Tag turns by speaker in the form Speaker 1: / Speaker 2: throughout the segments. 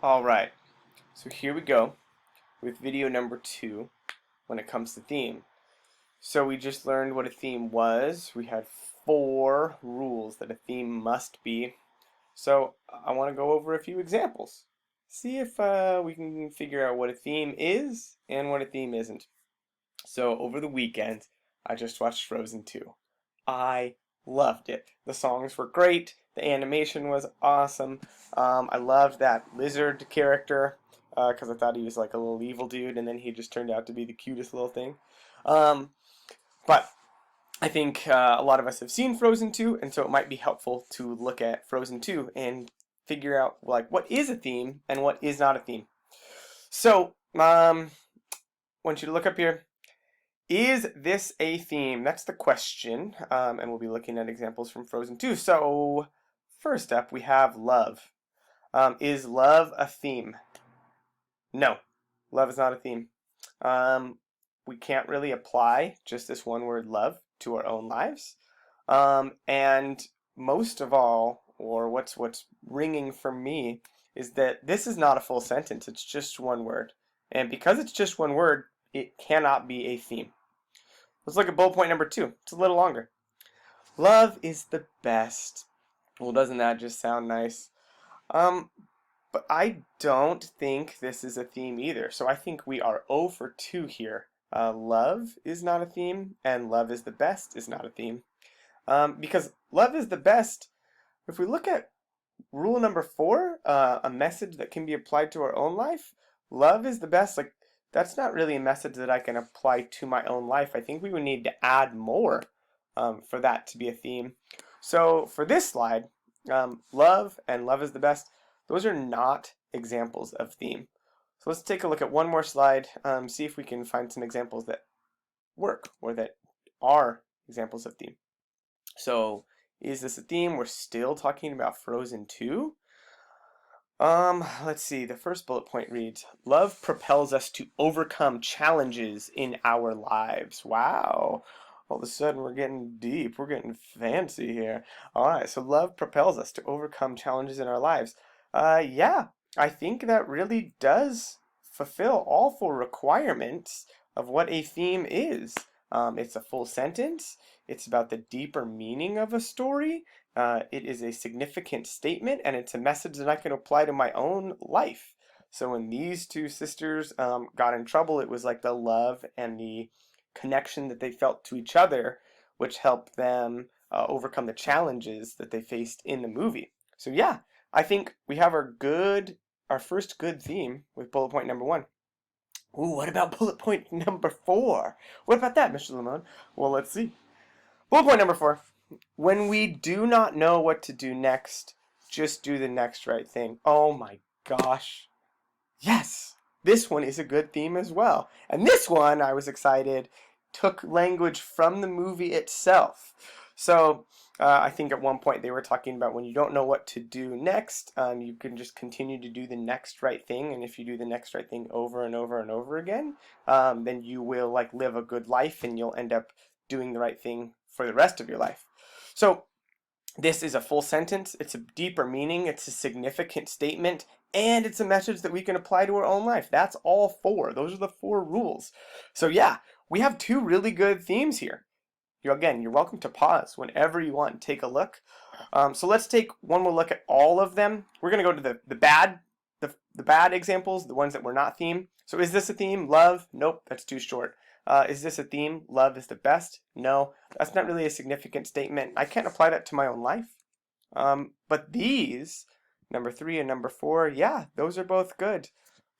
Speaker 1: Alright, so here we go with video number 2 when it comes to theme. So we just learned what a theme was. We had 4 rules that a theme must be. So I want to go over a few examples. See if we can figure out what a theme is and what a theme isn't. So over the weekend, I just watched Frozen 2. I loved it. The songs were great. The animation was awesome. I loved that lizard character because I thought he was like a little evil dude, and then he just turned out to be the cutest little thing. But I think a lot of us have seen Frozen 2, and so it might be helpful to look at Frozen 2 and figure out like what is a theme and what is not a theme. So I want you to look up here. Is this a theme? That's the question, and we'll be looking at examples from Frozen 2. So first up, we have love. Is love a theme? No, love is not a theme. We can't really apply just this one word love to our own lives. And most of all, or what's ringing for me, is that this is not a full sentence. It's just one word. And because it's just one word, it cannot be a theme. Let's look at bullet point number 2. It's a little longer. Love is the best. Well, doesn't that just sound nice? But I don't think this is a theme either. So I think we are 0 for 2 here. Love is not a theme, and love is the best is not a theme. Because love is the best, if we look at rule number 4, a message that can be applied to our own life, love is the best, like, that's not really a message that I can apply to my own life. I think we would need to add more for that to be a theme. So for this slide, love and love is the best, those are not examples of theme. So let's take a look at one more slide, see if we can find some examples that work or that are examples of theme. So is this a theme? We're still talking about Frozen 2. Let's see, the first bullet point reads, love propels us to overcome challenges in our lives. Wow. All of a sudden we're getting deep, we're getting fancy here. Alright, so love propels us to overcome challenges in our lives. Yeah, I think that really does fulfill all 4 requirements of what a theme is. It's a full sentence. It's about the deeper meaning of a story. It is a significant statement, and it's a message that I can apply to my own life. So when these 2 sisters got in trouble, it was like the love and the connection that they felt to each other, which helped them overcome the challenges that they faced in the movie. So yeah, I think we have our first good theme with bullet point number 1. Ooh, what about bullet point number 4? What about that, Mr. Limon? Well, let's see. Bullet point number 4. When we do not know what to do next, just do the next right thing. Oh my gosh. Yes, this one is a good theme as well. And this one, I was excited, took language from the movie itself. So I think at one point they were talking about when you don't know what to do next, you can just continue to do the next right thing. And if you do the next right thing over and over and over again, then you will like live a good life and you'll end up doing the right thing for the rest of your life. So this is a full sentence. It's a deeper meaning. It's a significant statement. And it's a message that we can apply to our own life. That's all 4. Those are the 4 rules. So yeah, we have 2 really good themes here. Again, you're welcome to pause whenever you want and take a look. So let's take one more look at all of them. We're going to go to the bad examples, the ones that were not theme. So is this a theme? Love? Nope, that's too short. Is this a theme? Love is the best? No, that's not really a significant statement. I can't apply that to my own life. But these, number 3 and number 4, yeah, those are both good.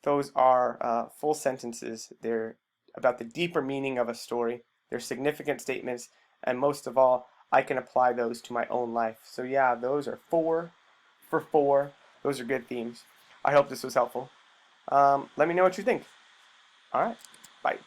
Speaker 1: Those are full sentences. They're about the deeper meaning of a story. They're significant statements, and most of all, I can apply those to my own life. So yeah, those are 4 for 4. Those are good themes. I hope this was helpful. Let me know what you think. All right, bye.